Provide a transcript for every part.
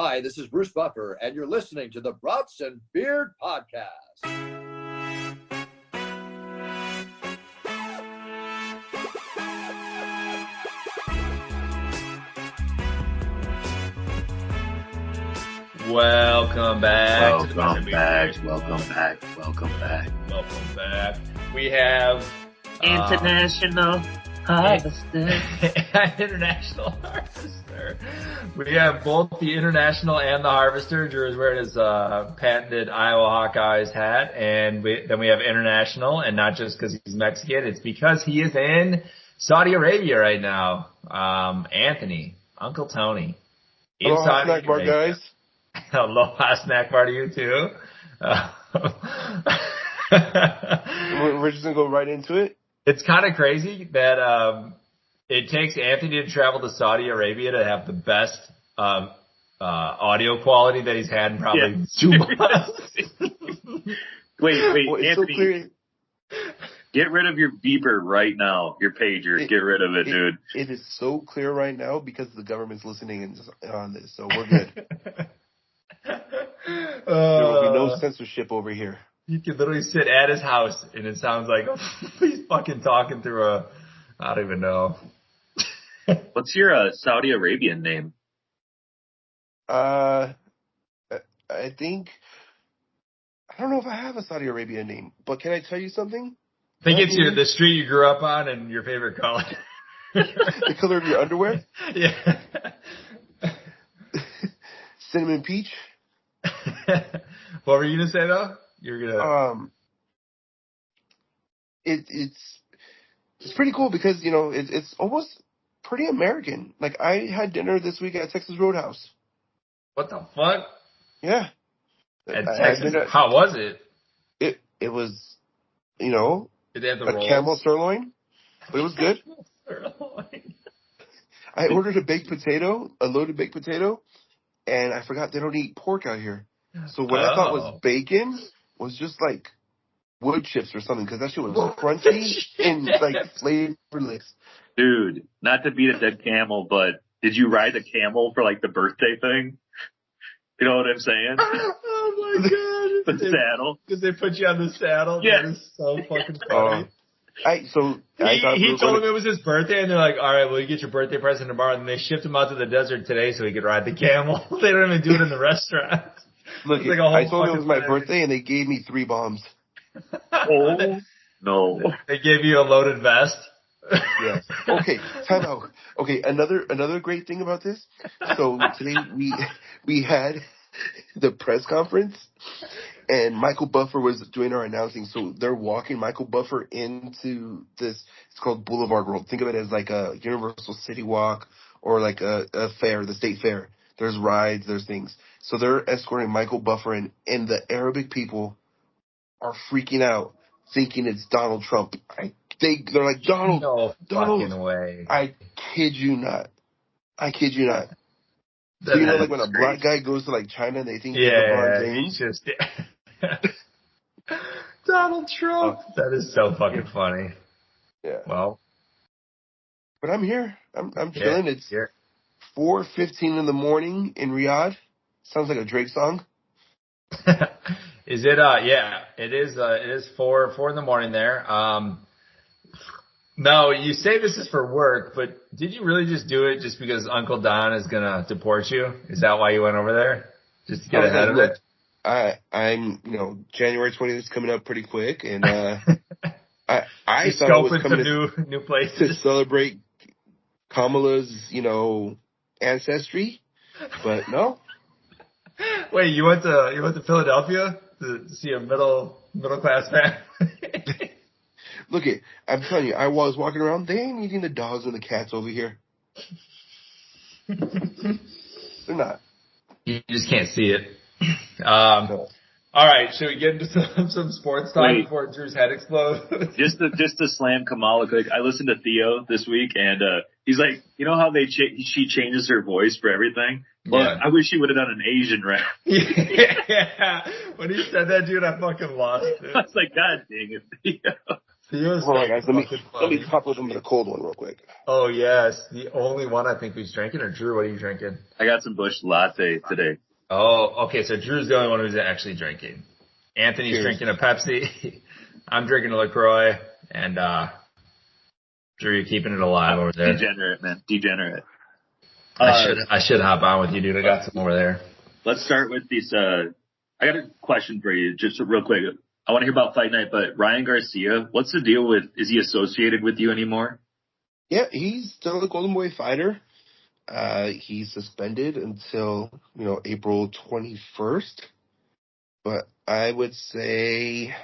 Hi, this is Bruce Buffer, and you're listening to the Brats and Beard Podcast. Welcome back. Welcome back. We have International Harvester. International Harvester. We have both the International and the Harvester. Drew is wearing his patented Iowa Hawkeyes hat, and then we have International, and not just because he's Mexican, it's because he is in Saudi Arabia right now. Anthony, Uncle Tony. Aloha Snackbar, guys. Aloha Snackbar to you too. We're just going to go right into it. It's kind of crazy that it takes Anthony to travel to Saudi Arabia to have the best audio quality that he's had in probably 2 months. Wait, Well, Anthony, get rid of your beeper right now. Your pager, get rid of it, dude. It is so clear right now because the government's listening on this, so we're good. There will be no censorship over here. You could literally sit at his house and it sounds like he's fucking talking through I don't even know. What's your Saudi Arabian name? I think, I don't know if I have a Saudi Arabia name, but can I tell you something? I think it's the street you grew up on and your favorite color. The color of your underwear? Yeah. Cinnamon peach? What were you going to say though? You're gonna. It's pretty cool because it's almost pretty American. Like I had dinner this week at Texas Roadhouse. What the fuck? Yeah. At Texas, how was it? It was, Did they have the a rolls? camel sirloin, but it was good. I ordered a loaded baked potato, and I forgot they don't eat pork out here. So what I thought was bacon was just like wood chips or something because that shit was crunchy and like flavorless. Dude, not to beat a dead camel, but did you ride the camel for like the birthday thing? You know what I'm saying? Oh my god! The saddle. Because they put you on the saddle. Yeah. That is so fucking funny. He told him it was his birthday, and they're like, "All right, well, you get your birthday present tomorrow." And they shipped him out to the desert today so he could ride the camel. They don't even do it in the restaurant. Look, Like a whole I told him it was my fucking birthday, and they gave me 3 bombs. Oh, no. They gave you a loaded vest. Yeah. Okay, time out. Okay, another great thing about this. So today we had the press conference, and Michael Buffer was doing our announcing. So they're walking Michael Buffer into this. It's called Boulevard World. Think of it as like a Universal City Walk or like a fair, the state fair. There's rides, there's things. So they're escorting Michael Buffer in, and the Arabic people are freaking out, thinking it's Donald Trump. They're like, Donald. No Donald. fucking way. I kid you not. That So like when a is black crazy. guy goes to like China and they think he's Yeah, LeBron he's James? just Donald Trump. That is so fucking funny. Yeah. Well, But I'm here. I'm chilling. yeah, It's here. 4:15 in the morning in Riyadh. Sounds like a Drake song. Is it? Yeah, it is. It is 4 in the morning there. No, you say this is for work, but did you really just do it just because Uncle Don is gonna deport you? Is that why you went over there? Just to get ahead of Look, it? I'm January 20th is coming up pretty quick, and I You're thought I was scoping coming some new to places. celebrate Kamala's ancestry, but no. Wait, you went to Philadelphia to see a middle class family? Look, I'm telling you, I was walking around. They ain't eating the dogs and the cats over here. They're not. You just can't see it. No. All right, should we get into some sports talk Wait. before Drew's head explodes? Just to slam Kamala quick, I listened to Theo this week, and he's like, you know how she changes her voice for everything? Well, Yeah. I wish she would have done an Asian rap. Yeah. When he said that, dude, I fucking lost it. I was like, God dang it, Theo. Theo's Hold on, guys. Let me funny. pop open a cold one real quick. Oh yes, the only one I think who's drinking. Or Drew, what are you drinking? I got some Busch Latte today. Oh, okay. So Drew's the only one who's actually drinking. Anthony's Cheers. drinking a Pepsi. I'm drinking a LaCroix, and Drew, you're keeping it alive over there. Degenerate, man. Degenerate. I should hop on with you, dude. I got some over there. Let's start with these. I got a question for you, just real quick. I want to hear about Fight Night, but Ryan Garcia, what's the deal with? Is he associated with you anymore? Yeah, he's still a Golden Boy fighter. He's suspended until, April 21st. But I would say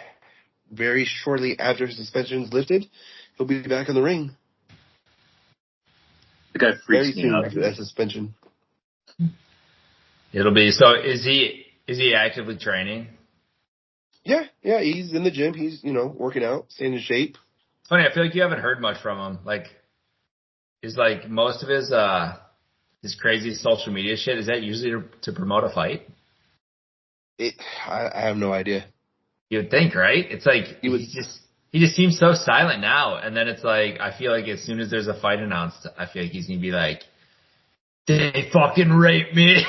very shortly after his suspension is lifted, he'll be back in the ring. The guy Very freaks me soon out. after that suspension. It'll be so. Is he actively training? Yeah, he's in the gym. He's, working out, staying in shape. It's funny. I feel like you haven't heard much from him. Like, is like most of his crazy social media shit. Is that usually to promote a fight? I have no idea. You would think, right? It's like he just seems so silent now. And then it's like I feel like as soon as there's a fight announced, I feel like he's gonna be like, "They fucking raped me."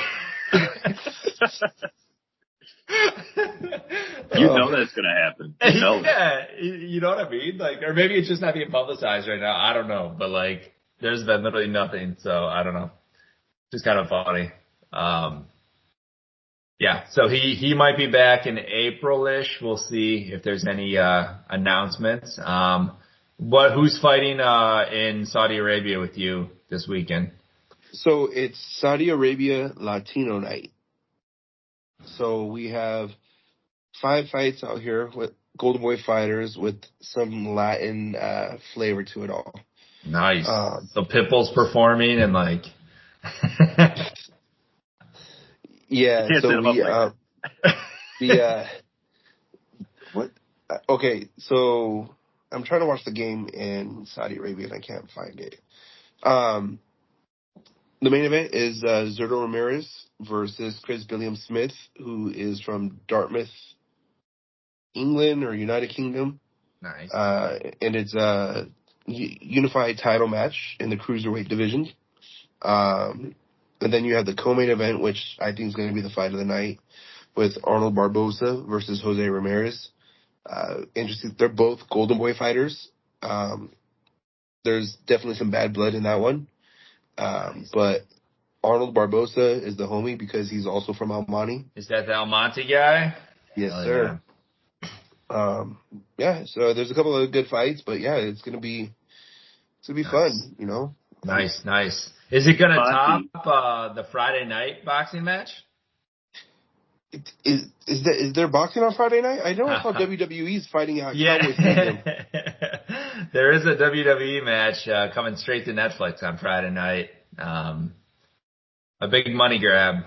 You know that's gonna happen. You know Yeah, you know what I mean? Like, or maybe it's just not being publicized right now. I don't know, but like, there's been literally nothing, so I don't know. Just kind of funny. Yeah, so he might be back in April-ish. We'll see if there's any announcements. Who's fighting in Saudi Arabia with you this weekend? So it's Saudi Arabia Latino night. So we have 5 fights out here with Golden Boy fighters with some Latin flavor to it all. Nice. So Pitbull's performing and like. Yeah. So we what? Okay. So I'm trying to watch the game in Saudi Arabia and I can't find it. The main event is Zurdo Ramirez versus Chris Billiam-Smith, who is from Dartmouth, England or United Kingdom. Nice. And it's a unified title match in the cruiserweight division. And then you have the co-main event, which I think is going to be the fight of the night, with Arnold Barboza versus Jose Ramirez. Interesting. They're both Golden Boy fighters. There's definitely some bad blood in that one. But Arnold Barboza is the homie because he's also from Almani. Is that the Almonte guy? Yes, Hell sir. Yeah, so there's a couple of good fights, but yeah, it's gonna be Nice. fun, Nice. Is it gonna top the Friday night boxing match? Is there boxing on Friday night? I know I saw WWE's fighting out Cowboy Stadium. There is a WWE match coming straight to Netflix on Friday night. A big money grab.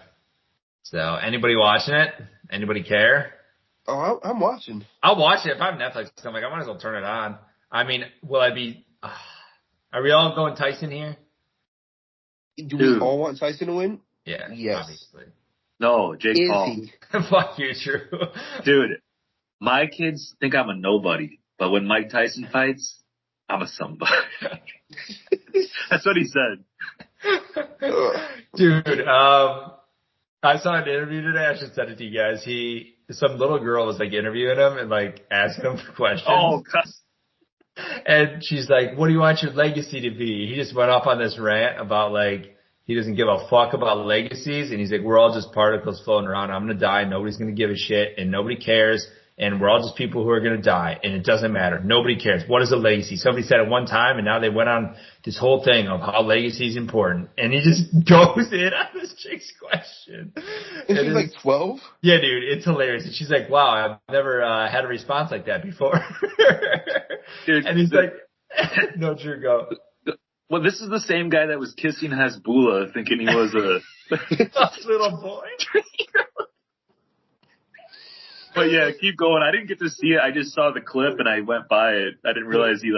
So anybody watching it? Anybody care? Oh, I'm watching. I'll watch it if I have Netflix. I'm like, I might as well turn it on. I mean, will I be? Are we all going Tyson here? Do we all want Tyson to win? Yeah. Yes. Obviously. No, Jake Is Paul. he? Fuck you, Drew. Dude, my kids think I'm a nobody, but when Mike Tyson fights, I'm a somebody. That's what he said. Dude, I saw an interview today. I should send it to you guys. Some little girl was like interviewing him and like asking him for questions. Oh, God. And she's like, "What do you want your legacy to be?" He just went off on this rant about like he doesn't give a fuck about legacies, and he's like, "We're all just particles floating around. I'm gonna die. Nobody's gonna give a shit, and nobody cares. And we're all just people who are gonna die, and it doesn't matter. Nobody cares. What is a legacy?" Somebody said it one time, and now they went on this whole thing of how legacy is important, and he just goes in on this chick's question. And she's like 12? Yeah, dude, it's hilarious. And she's like, "Wow, I've never had a response like that before." Dude, and he's like, "No, Drew, go." Well, this is the same guy that was kissing Hasbullah thinking he was a little boy. But yeah, keep going. I didn't get to see it. I just saw the clip and I went by it. I didn't realize he's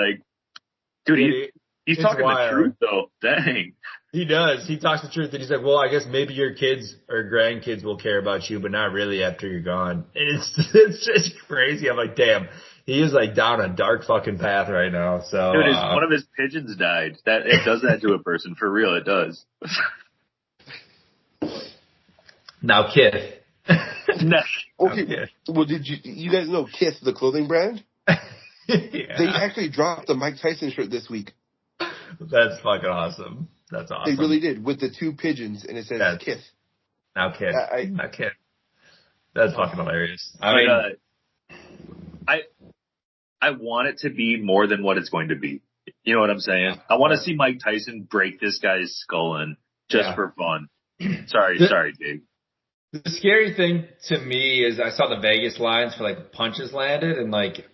talking wild. the truth though. Dang. He does. He talks the truth, and he's like, "Well, I guess maybe your kids or grandkids will care about you, but not really after you're gone." And it's just crazy. I'm like, damn, he is like down a dark fucking path right now. So, Dude, one of his pigeons died. That it does that to a person for real. It does. now Kith. No. Okay. Well, did you guys know Kith, the clothing brand? Yeah. They actually dropped the Mike Tyson shirt this week. That's fucking awesome. That's awesome. They really did, with the two pigeons, and it says Kith. Now Kith. Now Kith. That's fucking hilarious. I want it to be more than what it's going to be. You know what I'm saying? I want to see Mike Tyson break this guy's skull in just for fun. Sorry, Dave. The scary thing to me is I saw the Vegas lines for like punches landed, and like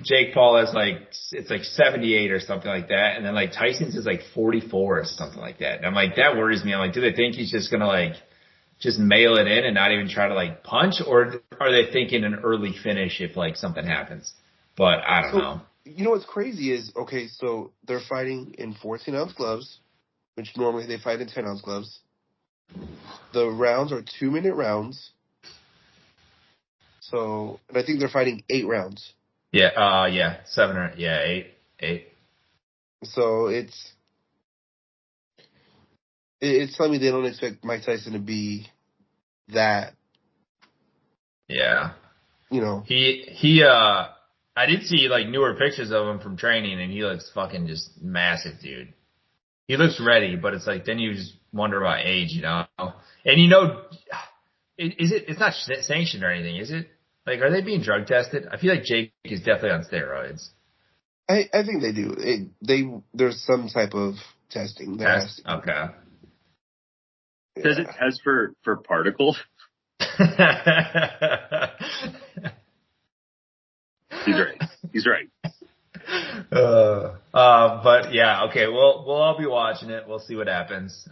Jake Paul has like, it's like 78 or something like that. And then like Tyson's is like 44 or something like that. And I'm like, that worries me. I'm like, do they think he's just going to like just mail it in and not even try to like punch? Or are they thinking an early finish if like something happens? But I don't know. You know what's crazy is, okay, so they're fighting in 14-ounce gloves, which normally they fight in 10-ounce gloves. The rounds are 2-minute rounds. So, and I think they're fighting 8 rounds. Yeah, 7 or 8. So it's telling me they don't expect Mike Tyson to be that. Yeah. You know. I did see like newer pictures of him from training, and he looks fucking just massive, dude. He looks ready, but it's like then you just wonder about age, you know. And you know, it's not sanctioned or anything, is it? Like, are they being drug tested? I feel like Jake is definitely on steroids. I think they do. There's some type of testing. Test? Okay. Yeah. Does it test for particles? He's right. But yeah, okay. We'll all be watching it. We'll see what happens.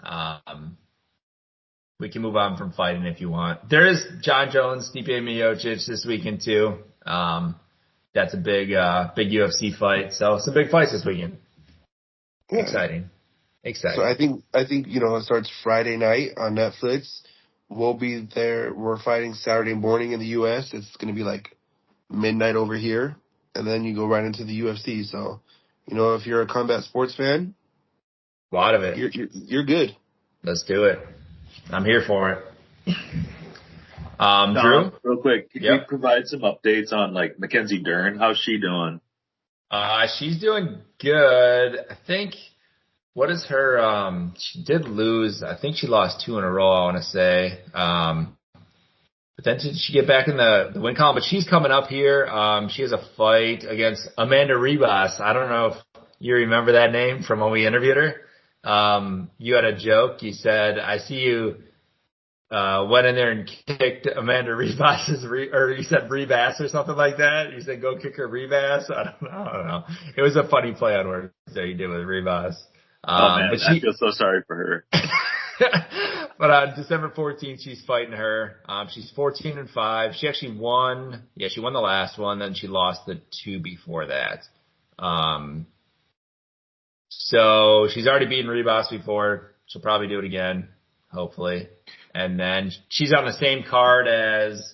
We can move on from fighting if you want. There is John Jones, Stipe Miocic this weekend too. That's a big UFC fight. So some big fights this weekend. Yeah. Exciting. So I think it starts Friday night on Netflix. We'll be there. We're fighting Saturday morning in the U.S. It's going to be like midnight over here, and then you go right into the UFC. So, if you're a combat sports fan, a lot of it, you're good. Let's do it. I'm here for it. Drew, real quick, could you provide some updates on like Mackenzie Dern? How's she doing? She's doing good. I think. What is her? She did lose. I think she lost 2 in a row, I want to say. But then did she get back in the win column? But she's coming up here. She has a fight against Amanda Ribas. I don't know if you remember that name from when we interviewed her. You had a joke. You said, I see you went in there and kicked Amanda Ribas, or you said Ribas or something like that. You said, go kick her Ribas. I don't know. It was a funny play on words that you did with Ribas. Man, but I feel so sorry for her. But on December 14th, she's fighting her. She's 14-5. She actually won. Yeah, she won the last one. Then she lost the 2 before that. So she's already beaten Ribas before. She'll probably do it again, hopefully. And then she's on the same card as,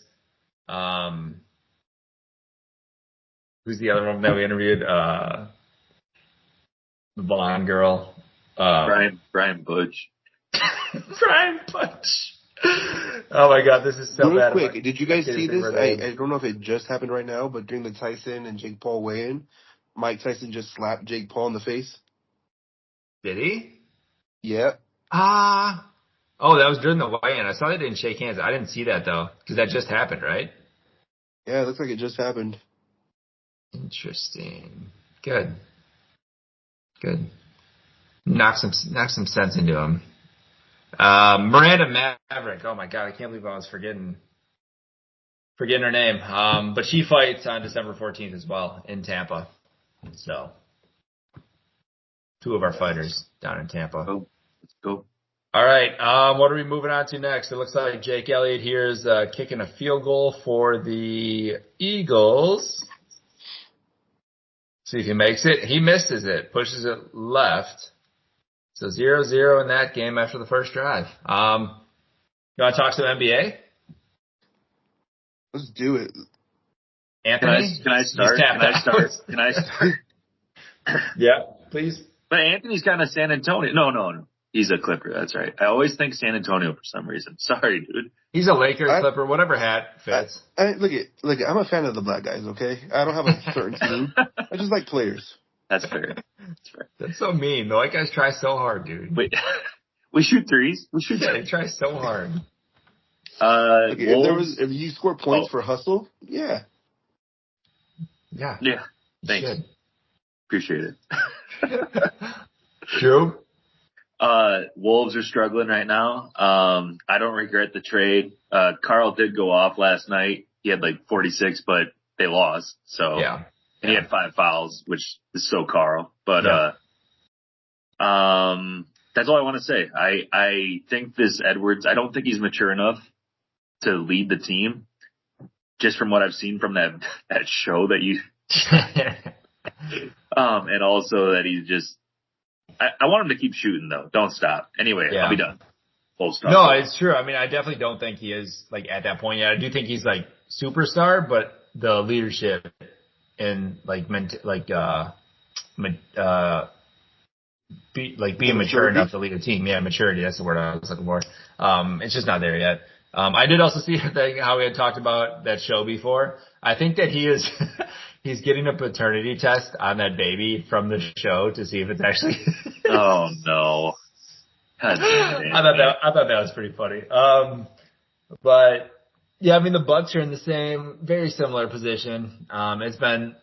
who's the other one that we interviewed? The blonde girl. Brian Butch. Brian Butch. Oh my God, this is so bad. Real quick, did you guys see this? I don't know if it just happened right now, but during the Tyson and Jake Paul weigh-in, Mike Tyson just slapped Jake Paul in the face. Did he? Yeah. Oh, that was during the weigh-in. I saw they didn't shake hands. I didn't see that though, because that just happened, right? Yeah, it looks like it just happened. Interesting. Good. Knock some sense into him. Miranda Maverick. Oh my God, I can't believe I was forgetting her name. But she fights on December 14th as well in Tampa. So 2 of our fighters down in Tampa. Let's go. All right. What are we moving on to next? It looks like Jake Elliott here is kicking a field goal for the Eagles. See if he makes it. He misses it. Pushes it left. So 0-0 in that game after the first drive. You want to talk some NBA? Let's do it. Anthony? Can I start? Can I start? Yeah, please. But Anthony's kind of San Antonio. No. He's a Clipper. That's right. I always think San Antonio for some reason. Sorry, dude. He's a Lakers, Clipper, whatever hat fits. Look, I'm a fan of the black guys, okay? I don't have a certain team. I just like players. That's fair. That's so mean. The white guys try so hard, dude. Wait, we shoot threes? Yeah, they try so hard. If you score points for hustle, yeah. Yeah. Yeah. Thanks. Appreciate it. True. Wolves are struggling right now. I don't regret the trade. Carl did go off last night. He had like 46, but they lost. So yeah. And he had 5 fouls, which is so Carl. But that's all I want to say. I think this Edwards, I don't think he's mature enough to lead the team. Just from what I've seen from that show that you and also that he's just I want him to keep shooting though. Don't stop. Anyway, I'll be done. Full stop. No, it's true. I mean, I definitely don't think he is like at that point yet. I do think he's like superstar, but the leadership and being mature enough to lead a team. Yeah, maturity. That's the word I was looking for. It's just not there yet. I did also see how we had talked about that show before. I think that he is. He's getting a paternity test on that baby from the show to see if it's actually. Oh no! God damn it. I thought that was pretty funny. But yeah, I mean the Bucks are in the very similar position. It's been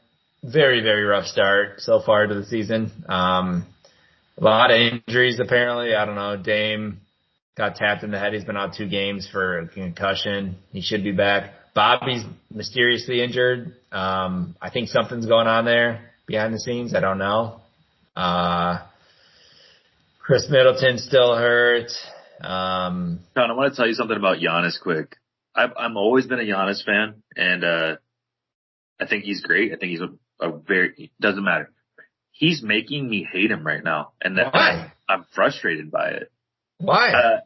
very, very rough start so far to the season. A lot of injuries apparently. I don't know. Dame got tapped in the head. He's been out 2 games for a concussion. He should be back. Bobby's mysteriously injured. I think something's going on there behind the scenes. I don't know. Chris Middleton's still hurt. John, I want to tell you something about Giannis quick. I've always been a Giannis fan, and I think he's great. I think he's doesn't matter. He's making me hate him right now, and I'm frustrated by it. Why?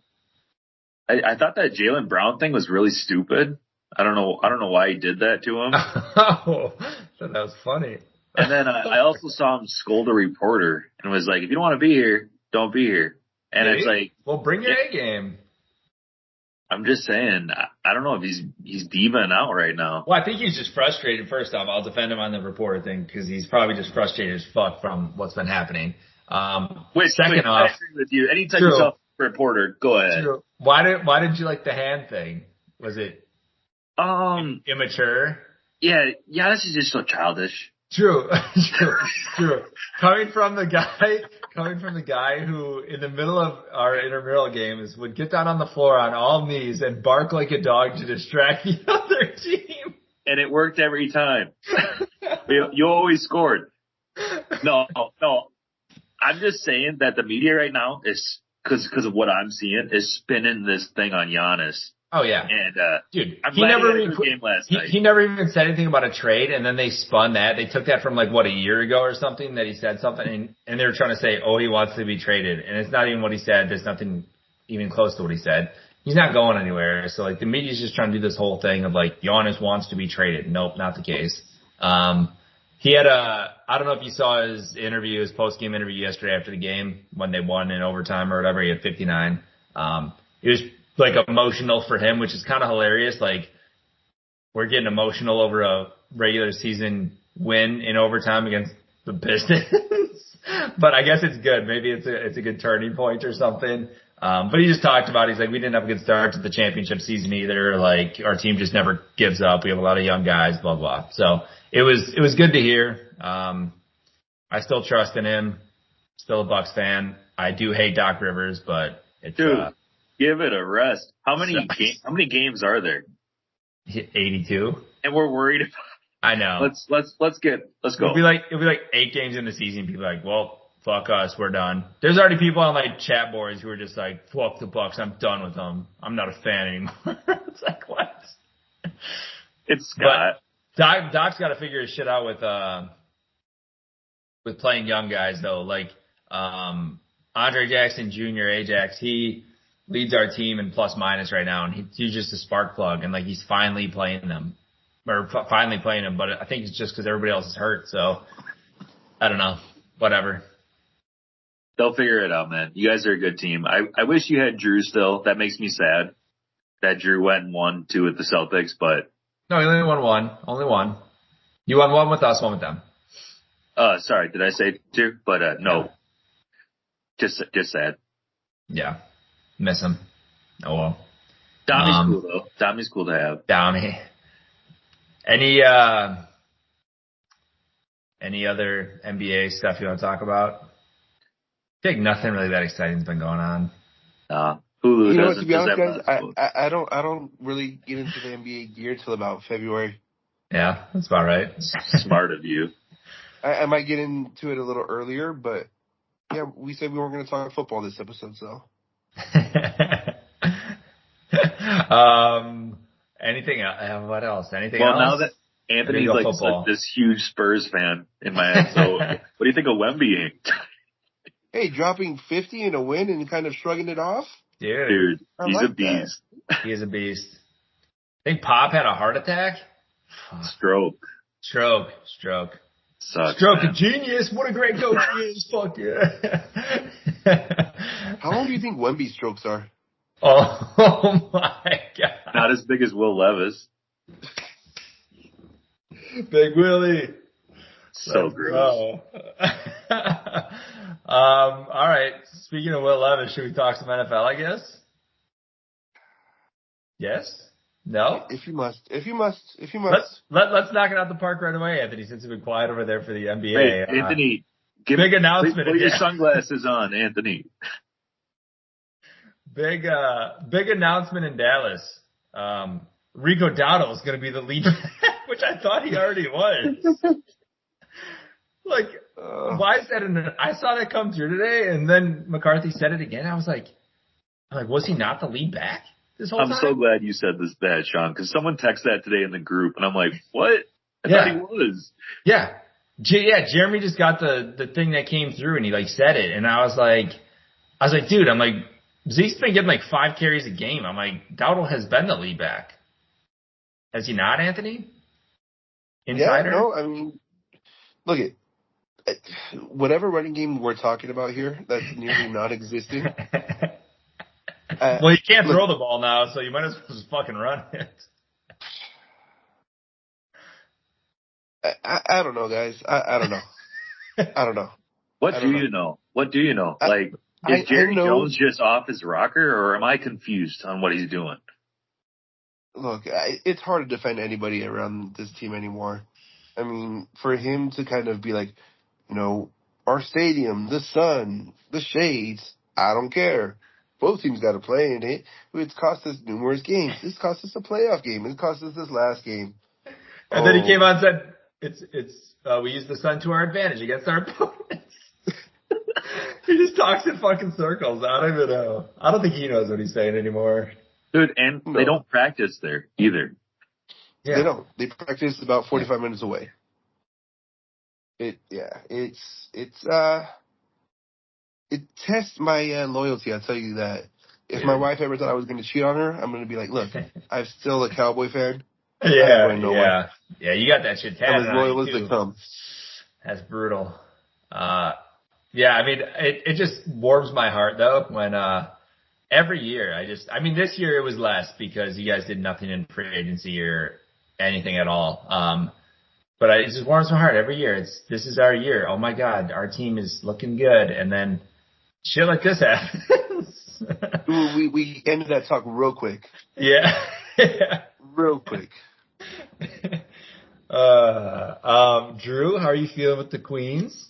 I thought that Jaylen Brown thing was really stupid. I don't know why he did that to him. Oh, that was funny. And then I also saw him scold a reporter and was like, "If you don't want to be here, don't be here." And it's like, well, bring your A game. I'm just saying, I don't know if he's divaing out right now. Well, I think he's just frustrated. First off, I'll defend him on the reporter thing because he's probably just frustrated as fuck from what's been happening. Second off, I agree with you. Anytime you saw a reporter, go ahead. True. Why did you like the hand thing? Was it immature? Yeah, this is just so childish. True. Coming from the guy who, in the middle of our intramural games, would get down on the floor on all knees and bark like a dog to distract the other team. And it worked every time. You always scored. No. I'm just saying that the media right now is, because of what I'm seeing, is spinning this thing on Giannis. Oh yeah, and dude, he never even said anything about a trade, and then they spun that. They took that from a year ago or something that he said something, and they were trying to say, oh, he wants to be traded, and it's not even what he said. There's nothing even close to what he said. He's not going anywhere. So the media's just trying to do this whole thing of Giannis wants to be traded. Nope, not the case. He had I don't know if you saw his post-game interview yesterday after the game when they won in overtime or whatever. He had 59. It was emotional for him, which is kind of hilarious. We're getting emotional over a regular season win in overtime against the Pistons. But I guess it's good. Maybe it's a good turning point or something. But he just talked about, he's like, we didn't have a good start to the championship season either. Our team just never gives up. We have a lot of young guys, blah, blah. So it was good to hear. I still trust in him. Still a Bucks fan. I do hate Doc Rivers, but it's, give it a rest. How many games are there? 82. And we're worried about. I know. Let's go. It'll be like 8 games in the season. People are like, well, fuck us, we're done. There's already people on chat boards who are just like, fuck the Bucks, I'm done with them. I'm not a fan anymore. It's like, what? It's Scott. Doc's got to figure his shit out with playing young guys though. Andre Jackson Jr., Ajax, he leads our team in plus minus right now, and he's just a spark plug, and he's finally playing them. or finally playing him, but I think it's just because everybody else is hurt. So I don't know. Whatever. They'll figure it out, man. You guys are a good team. I wish you had Drew still. That makes me sad that Drew went and won 2 with the Celtics, but. No, he only won one. Only one. You won one with us, one with them. Sorry, did I say 2? But, no. Just sad. Yeah. Miss him. Oh well. Dommy's cool though. Dommy's cool to have. Dommy. Any other NBA stuff you want to talk about? I think nothing really that exciting's been going on. Hulu You know what, doesn't to be honest, deserve guys, that. I don't really get into the NBA gear till about February. Yeah, that's about right. Smart of you. I might get into it a little earlier, but yeah, we said we weren't going to talk football this episode, so. Anything else? What else? Anything well, else? Now that Anthony's like this huge Spurs fan in my head, so what do you think of Wemby? Hey, dropping 50 in a win and kind of shrugging it off? Dude, he's a beast. He is a beast. I think Pop had a heart attack. Stroke. Sucks, Stroke man. of genius. What a great coach he is. Fuck yeah. How long do you think Wemby strokes are? Oh my God. Not as big as Will Levis. Big Willie. So gross. All right. Speaking of Will Levis, should we talk some NFL, I guess? Yes? No? If you must. Let's knock it out the park right away, Anthony, since you've been quiet over there for the NBA. Hey, Anthony, big announcement. Put your sunglasses on, Anthony. Big announcement in Dallas. Rico Dowdle is going to be the lead, which I thought he already was. Like, why is that? I saw that come through today, and then McCarthy said it again. I was like, was he not the lead back this whole time? I'm so glad you said that, Sean, because someone texted that today in the group, and I'm like, what? I thought he was. Yeah. Jeremy just got the thing that came through, and he said it, and I was like, dude, Zeke's been getting 5 carries a game. I'm like, Dowdle has been the lead back. Has he not, Anthony? Insider? Yeah, no, I mean, look at whatever running game we're talking about here that's nearly non-existent. Well, you can't throw the ball now, so you might as well just fucking run it. I don't know, guys. I don't know. I don't know. What do you know? Is Jerry Jones just off his rocker, or am I confused on what he's doing? Look, it's hard to defend anybody around this team anymore. I mean, for him to kind of be like, our stadium, the sun, the shades, I don't care. Both teams got to play in it. It's cost us numerous games. This cost us a playoff game. It cost us this last game. And then he came out and said, we use the sun to our advantage against our opponents. He just talks in fucking circles. I don't even know. I don't think he knows what he's saying anymore. Dude, and they don't practice there either. Yeah. They don't. They practice about 45 minutes away. It tests my loyalty, I'll tell you that. If my wife ever thought I was going to cheat on her, I'm going to be like, look, I'm still a Cowboy fan. Yeah, you got that shit tatted I'm as loyal as they come. That's brutal. Yeah, I mean, it just warms my heart, though, when every year this year it was less because you guys did nothing in free agency or anything at all. But it just warms my heart every year. This is our year. Oh my God, our team is looking good. And then shit like this happens. we ended that talk real quick. Yeah. Real quick. Drew, how are you feeling with the Queens?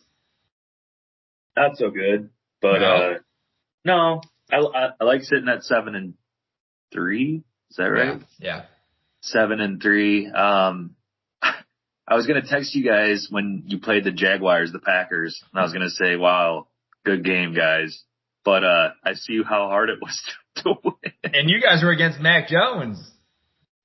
Not so good, but no, I like sitting at 7-3. Is that right? Yeah. 7-3. I was gonna text you guys when you played the Jaguars, the Packers, and I was gonna say, "Wow, good game, guys." But I see how hard it was to win. And you guys were against Mac Jones.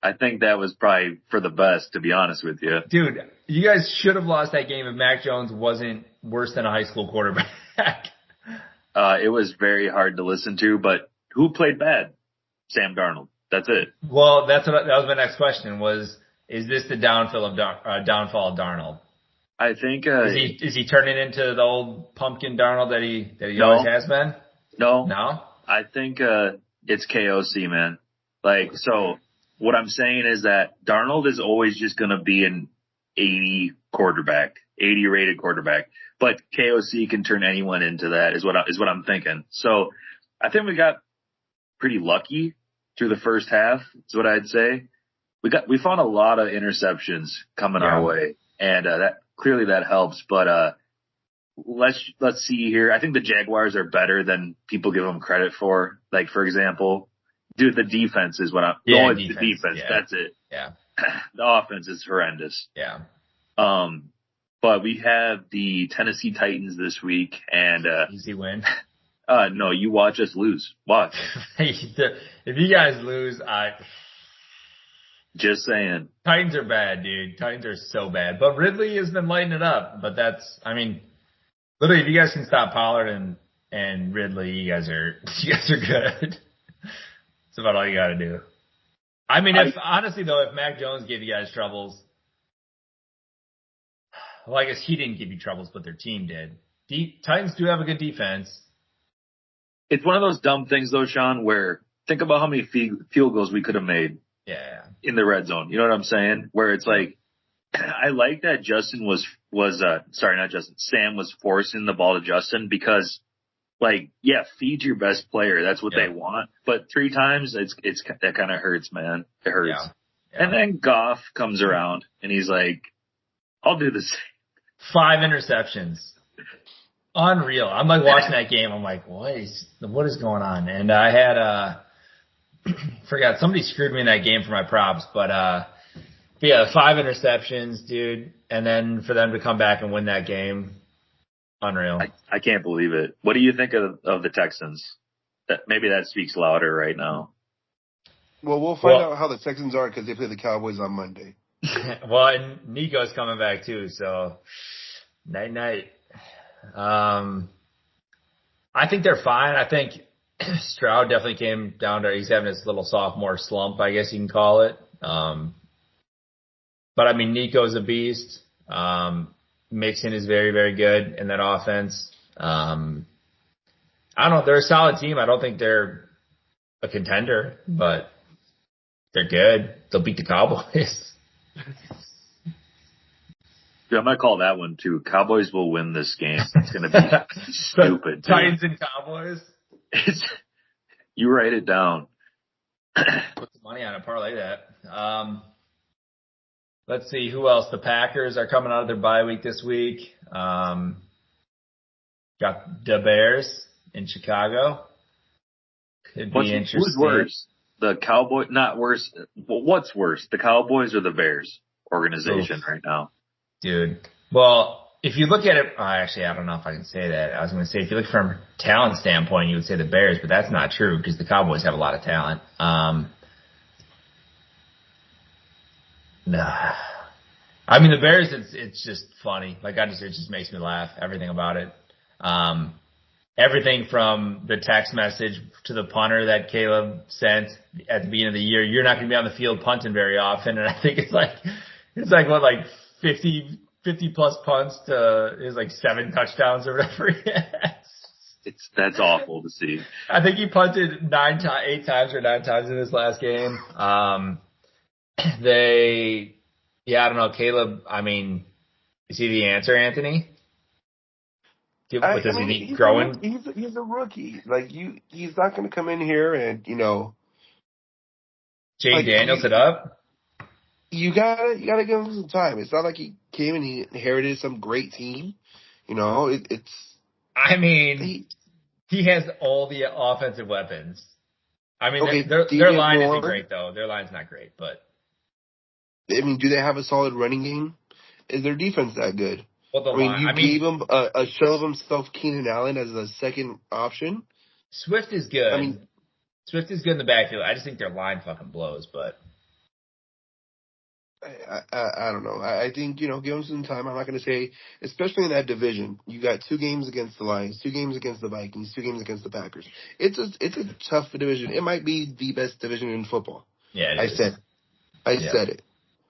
I think that was probably for the best, to be honest with you. Dude, you guys should have lost that game if Mac Jones wasn't worse than a high school quarterback. It was very hard to listen to, but who played bad? Sam Darnold. That's it. Well, that was my next question was, is this the downfall of Darnold? I think Is he turning into the old pumpkin Darnold that he No. always has been? no. No? I think it's KOC, man. Like, so what I'm saying is that Darnold is always just going to be an 80 rated quarterback, but KOC can turn anyone into that is what I'm thinking. So I think we got pretty lucky through the first half is what I'd say. We found a lot of interceptions coming our way, and that helps, but let's see here. I think the Jaguars are better than people give them credit for. Like, for example, the defense is what I'm going to the defense. Yeah. That's it. Yeah. The offense is horrendous. Yeah. But we have the Tennessee Titans this week, and easy win. No, you watch us lose. Watch. If you guys lose, Just saying. Titans are bad, dude. Titans are so bad. But Ridley has been lighting it up. But literally, if you guys can stop Pollard and Ridley, you guys are good. That's about all you got to do. Honestly though, if Mac Jones gave you guys troubles, well, I guess he didn't give you troubles, but their team did. Titans do have a good defense. It's one of those dumb things though, Sean, where think about how many field goals we could have made. Yeah. In the red zone. You know what I'm saying? Where it's like, I like that Sam was forcing the ball to Justin because, like, yeah, feed your best player. That's what they want. But 3 times, that kind of hurts, man. It hurts. Yeah. Yeah. And then Goff comes around and he's like, I'll do the same. 5 interceptions. Unreal. I'm like watching that game. I'm like, what is going on? And I had, forgot somebody screwed me in that game for my props, but 5 interceptions, dude, and then for them to come back and win that game, unreal. I can't believe it. What do you think of the Texans? Maybe that speaks louder right now. Well, we'll find out how the Texans are because they play the Cowboys on Monday. Well, and Nico's coming back too, so night. I think they're fine. I think Stroud definitely came down to, he's having his little sophomore slump, I guess you can call it. But Nico's a beast. Mixon is very, very good in that offense. I don't know. They're a solid team. I don't think they're a contender, but they're good. They'll beat the Cowboys. Dude, I'm going to call that one too. Cowboys will win this game. It's going to be stupid. Titans and Cowboys? You write it down. Put some money on it, parlay that. Let's see who else. The Packers are coming out of their bye week this week. Got the Bears in Chicago. Could be interesting. Who's worse? The Cowboys? Not worse. Well, what's worse? The Cowboys or the Bears organization right now? Dude. Well, if you look at it, actually, I don't know if I can say that. I was going to say, if you look from a talent standpoint, you would say the Bears, but that's not true because the Cowboys have a lot of talent. Nah. The Bears, it's just funny. Like, it just makes me laugh. Everything about it. Everything from the text message to the punter that Caleb sent at the beginning of the year. You're not going to be on the field punting very often, and I think it's like 50 plus punts to his 7 touchdowns or whatever he has. That's awful to see. I think he punted 8 times or 9 times in his last game. I don't know. Caleb, is he the answer, Anthony? He's growing? He's a rookie. He's not going to come in here and, Jay Daniels it up? You gotta give him some time. It's not like he came and he inherited some great team. He has all the offensive weapons. Okay, their line isn't great though. Their line's not great, but do they have a solid running game? Is their defense that good? Well, you gave him a shell of himself, Keenan Allen, as a second option. Swift is good. Swift is good in the backfield. I just think their line fucking blows, but I don't know. I think, give him some time. I'm not going to say, especially in that division, you got 2 games against the Lions, 2 games against the Vikings, 2 games against the Packers. It's a tough division. It might be the best division in football. Yeah, I said it.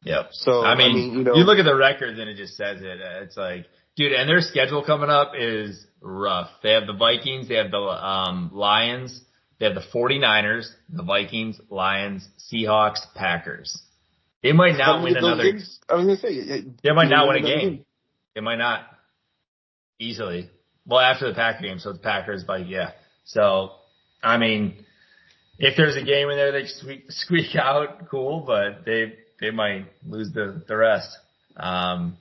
Yep. So I mean, you look at the records and it just says it. It's like, dude, and their schedule coming up is rough. They have the Vikings, they have the Lions, they have the 49ers, the Vikings, Lions, Seahawks, Packers. They might not win another. Games? I was gonna say they might not win a game. They might not easily. Well, after the Packer game, so it's Packers, but yeah. So, I mean, if there's a game in there they squeak out, cool, but they might lose the rest. I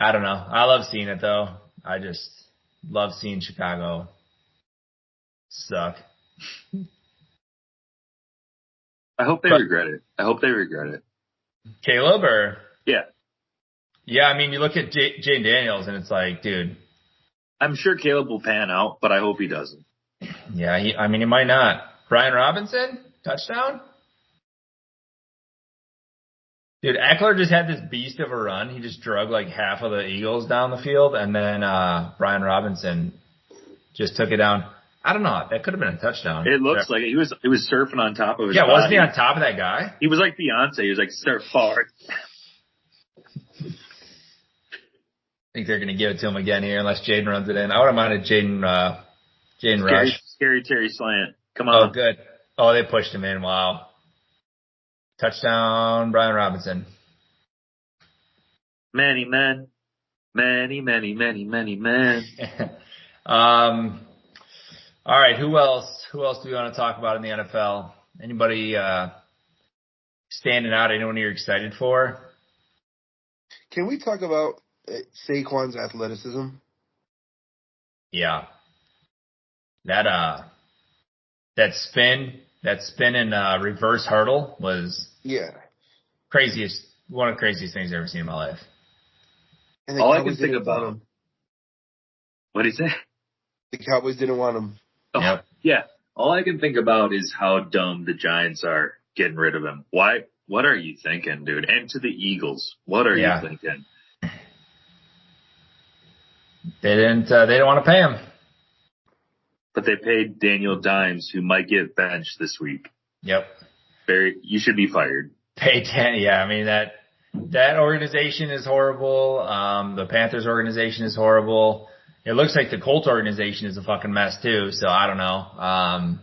don't know. I love seeing it though. I just love seeing Chicago suck. I hope they regret it. Caleb or? Yeah. Yeah, I mean, you look at Jane Daniels and it's like, dude. I'm sure Caleb will pan out, but I hope he doesn't. Yeah, he might not. Brian Robinson, touchdown? Dude, Eckler just had this beast of a run. He just drug like half of the Eagles down the field, and then Brian Robinson just took it down. I don't know. That could have been a touchdown. It looks like it. He was surfing on top of his body. Wasn't he on top of that guy? He was like Beyonce. He was like surf hard. I think they're going to give it to him again here unless Jaden runs it in. I would have minded Jaden Rush. Scary Terry slant. Come on. Oh, good. Oh, they pushed him in. Wow. Touchdown, Brian Robinson. Many men. Many men. All right. Who else do we want to talk about in the NFL? Anybody standing out? Anyone you're excited for? Can we talk about Saquon's athleticism? Yeah. That spin and reverse hurdle was one of the craziest things I've ever seen in my life. And all I can think about him. What did he say? The Cowboys didn't want him. Oh, yep. Yeah. All I can think about is how dumb the Giants are getting rid of him. Why? What are you thinking, dude? And to the Eagles, what are you thinking? They didn't want to pay him. But they paid Daniel Dimes, who might get benched this week. Yep. You should be fired. Paid 10. Yeah, I mean that organization is horrible. The Panthers organization is horrible. It looks like the Colts organization is a fucking mess too. So I don't know.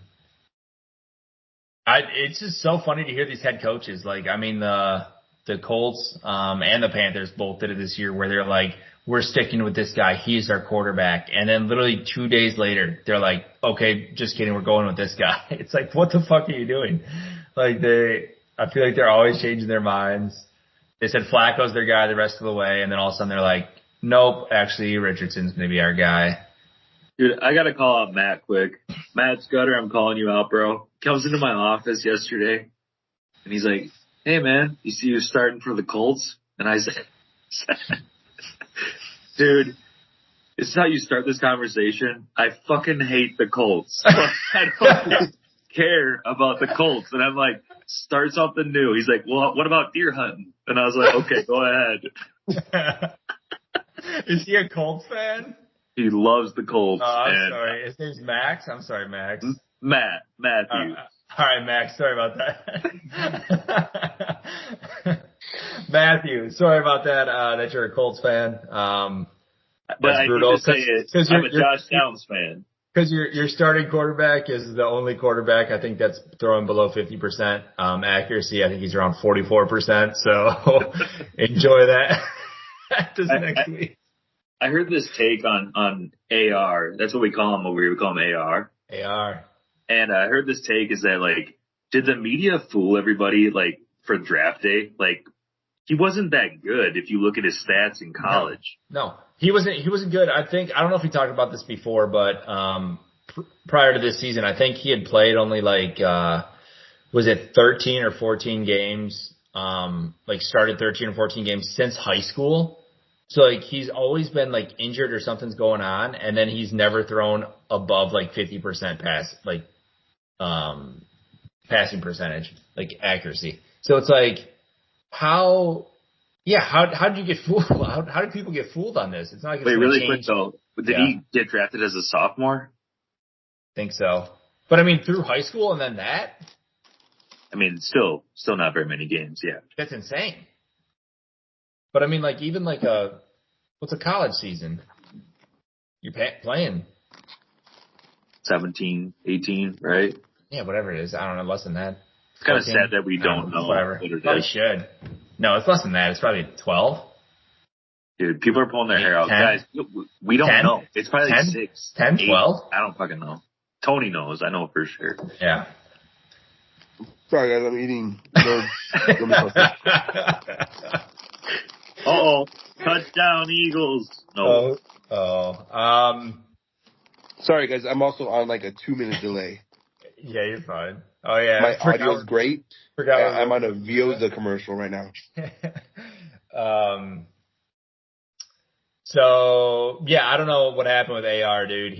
It's just so funny to hear these head coaches. Like, I mean, the Colts and the Panthers both did it this year, where they're like, we're sticking with this guy. He's our quarterback. And then literally 2 days later, they're like, okay, just kidding. We're going with this guy. It's like, what the fuck are you doing? Like I feel like they're always changing their minds. They said Flacco's their guy the rest of the way. And then all of a sudden they're like, nope, actually Richardson's going to be our guy. Dude, I got to call out Matt quick. Matt Scudder, I'm calling you out, bro. Comes into my office yesterday and he's like, hey man, you see you're starting for the Colts? And I said, dude, this is how you start this conversation. I fucking hate the Colts. I don't care about the Colts. And I'm like, start something new. He's like, well, what about deer hunting? And I was like, okay, go ahead. Is he a Colts fan? He loves the Colts. Oh, I'm sorry. His name's Max. I'm sorry, Max. Matthew. All right, Max. Sorry about that. Matthew, sorry about that. That you're a Colts fan. But I brutal. Need to say it. I'm a Josh Downs fan. Because your starting quarterback is the only quarterback I think that's throwing below 50% accuracy. I think he's around 44%. So enjoy that. This next week. I heard this take on AR. That's what we call him over here. We call him AR. AR. And I heard this take is that, like, did the media fool everybody, like, for draft day? Like, he wasn't that good if you look at his stats in college. No. He wasn't good. I don't know if we talked about this before, but prior to this season, I think he had played only like was it 13 or 14 games, like started 13 or 14 games since high school. So like he's always been like injured or something's going on, and then he's never thrown above like 50% passing percentage, like accuracy. So it's like how did you get fooled? How did people get fooled on this? It's not like it's Wait, really quick though. Did he get drafted as a sophomore? I think so. But I mean, through high school and then that? I mean, still not very many games. Yeah. That's insane. But I mean, like even like what's a college season? You're playing 17, 18, right? Yeah, whatever it is. I don't know, less than that. It's kind of sad that we don't know whatever. what it Probably is. should. No, it's less than that. It's probably 12. Dude, people are pulling their hair out. 10? Guys, we don't 10? know. It's probably 10? like 6, 10, 8. 12? I don't fucking know. Tony knows. I know for sure. Yeah. Sorry, guys, I'm eating. Uh-oh. Touchdown, Eagles. No. Sorry, guys, I'm also on like a 2-minute delay. Yeah, you're fine. Oh, yeah. My audio's great. I'm on a Vioza commercial right now. So, yeah, I don't know what happened with AR, dude. I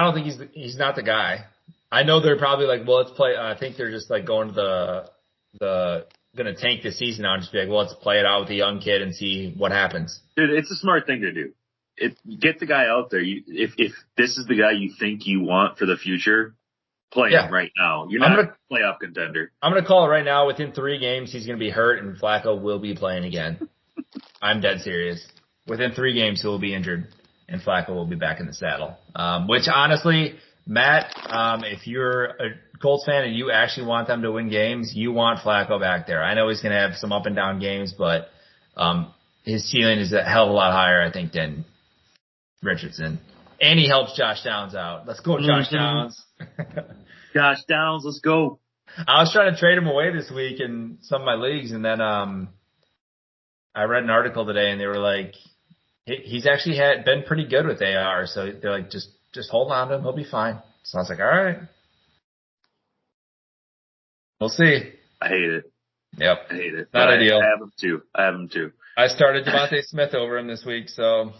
don't think he's not the guy. I know they're probably like, well, let's play. I think they're just like going to going to tank the season out and just be like, well, let's play it out with the young kid and see what happens. Dude, it's a smart thing to do. Get the guy out there. If this is the guy you think you want for the future, play him right now. You're not a playoff contender. I'm going to call it right now. Within 3 games, he's going to be hurt and Flacco will be playing again. I'm dead serious. Within 3 games, he will be injured and Flacco will be back in the saddle. Which honestly, Matt, if you're a Colts fan and you actually want them to win games, you want Flacco back there. I know he's going to have some up and down games, but his ceiling is a hell of a lot higher, I think, than Richardson. And he helps Josh Downs out. Let's go, Josh Downs. Josh Downs, let's go. I was trying to trade him away this week in some of my leagues, and then I read an article today, and they were like, he's actually been pretty good with AR, so they're like, just hold on to him, he'll be fine. So I was like, all right. We'll see. I hate it. Yep. I hate it. Not ideal. I have him too. I started Devontae Smith over him this week, so.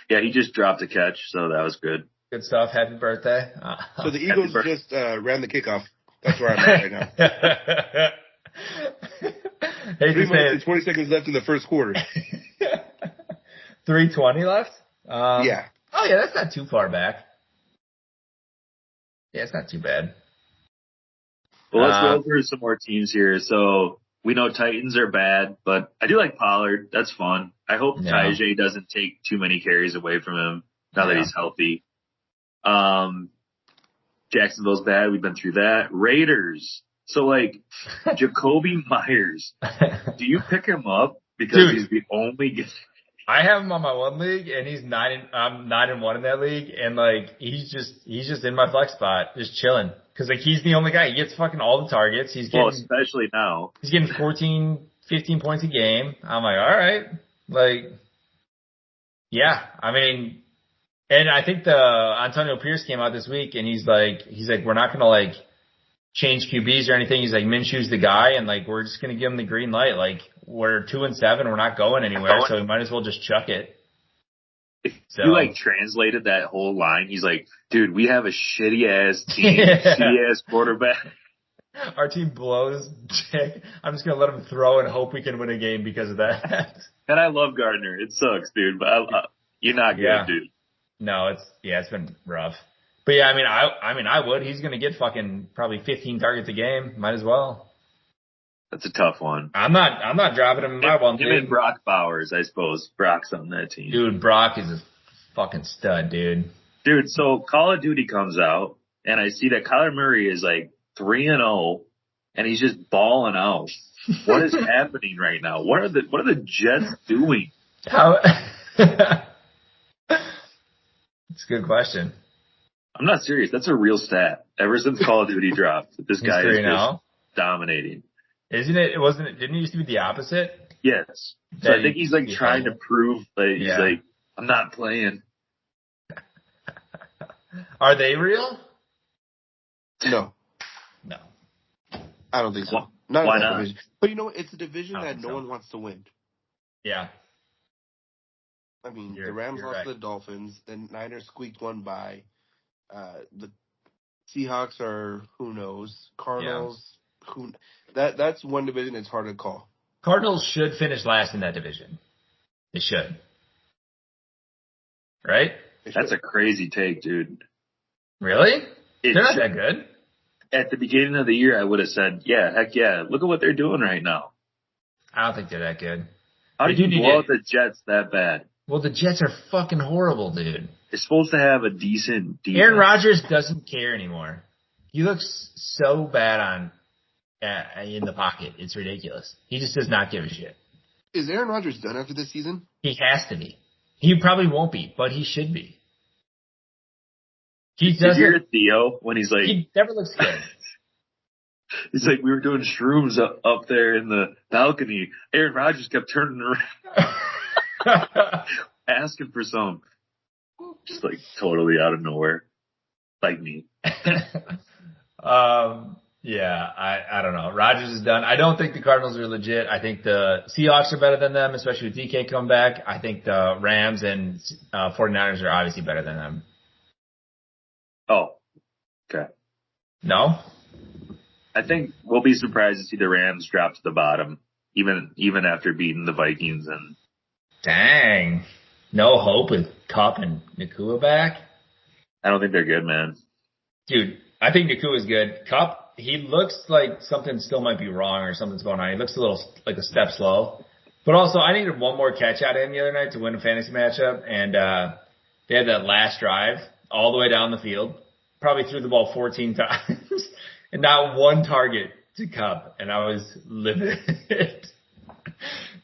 Yeah, he just dropped a catch, so that was good. Good stuff. Happy birthday. So the Eagles just ran the kickoff. That's where I'm at right now. 3 minutes and 20 seconds left in the first quarter. 3:20 left? Yeah. Oh, yeah, that's not too far back. Yeah, it's not too bad. Well, let's go through some more teams here. So we know Titans are bad, but I do like Pollard. That's fun. I hope Tajay doesn't take too many carries away from him now that he's healthy. Jacksonville's bad. We've been through that. Raiders. So, like, Jacoby Myers, do you pick him up because he's the only I have him on my one league, and I'm 9-1 in that league, and like he's just in my flex spot, just chilling, because like he's the only guy. He gets fucking all the targets. Especially now. He's getting 14, 15 points a game. I'm like, all right, like, yeah. I mean, and I think the Antonio Pierce came out this week, and he's like, we're not gonna like change QBs or anything. He's like, Minshew's the guy, and like we're just gonna give him the green light. Like, we're 2-7, we're not going anywhere, so we might as well just chuck it. If you like translated that whole line, he's like, dude, we have a shitty ass team, shitty ass quarterback. Our team blows. I'm just gonna let him throw and hope we can win a game because of that. And I love Gardner. It sucks, dude, but you're not good, dude. No, it's been rough. But yeah, I mean, I would. He's gonna get fucking probably 15 targets a game. Might as well. That's a tough one. I'm not dropping him in my one. Him and Brock Bowers, I suppose. Brock's on that team. Dude, Brock is a fucking stud, dude. Dude, so Call of Duty comes out, and I see that Kyler Murray is like 3-0, and he's just balling out. What is happening right now? What are the Jets doing? It's a good question. I'm not serious. That's a real stat. Ever since Call of Duty dropped, this guy is just dominating. Isn't it? Didn't it used to be the opposite? Yes. So I think he's like trying to prove that he's like, I'm not playing. Are they real? No. No. I don't think so. Why not? Division. But you know, it's a division that no one wants to win. Yeah. I mean, the Rams lost to the Dolphins. The Niners squeaked one by. The Seahawks are who knows. Cardinals. That's one division it's hard to call. Cardinals should finish last in that division. They should. Right? That's a crazy take, dude. Really? They're not that good. at the beginning of the year, I would have said, yeah, heck yeah, look at what they're doing right now. I don't think they're that good. How do you blow out the Jets that bad? Well, the Jets are fucking horrible, dude. They're supposed to have a decent defense. Aaron Rodgers doesn't care anymore. He looks so bad in the pocket. It's ridiculous. He just does not give a shit. Is Aaron Rodgers done after this season? He has to be. He probably won't be, but he should be. Did you hear Theo when he's like... He never looks good. He's like, we were doing shrooms up there in the balcony. Aaron Rodgers kept turning around, asking for some. Just like totally out of nowhere. Like me. Yeah, I don't know. Rodgers is done. I don't think the Cardinals are legit. I think the Seahawks are better than them, especially with DK coming back. I think the Rams and 49ers are obviously better than them. Oh, okay. No? I think we'll be surprised to see the Rams drop to the bottom, even after beating the Vikings. And dang. No hope with Kupp and Nakua back? I don't think they're good, man. Dude, I think Nakua's good. Kupp, he looks like something still might be wrong or something's going on. He looks a little like a step slow. But also, I needed one more catch out of him the other night to win a fantasy matchup. And they had that last drive all the way down the field. Probably threw the ball 14 times. And not one target to Kupp. And I was livid.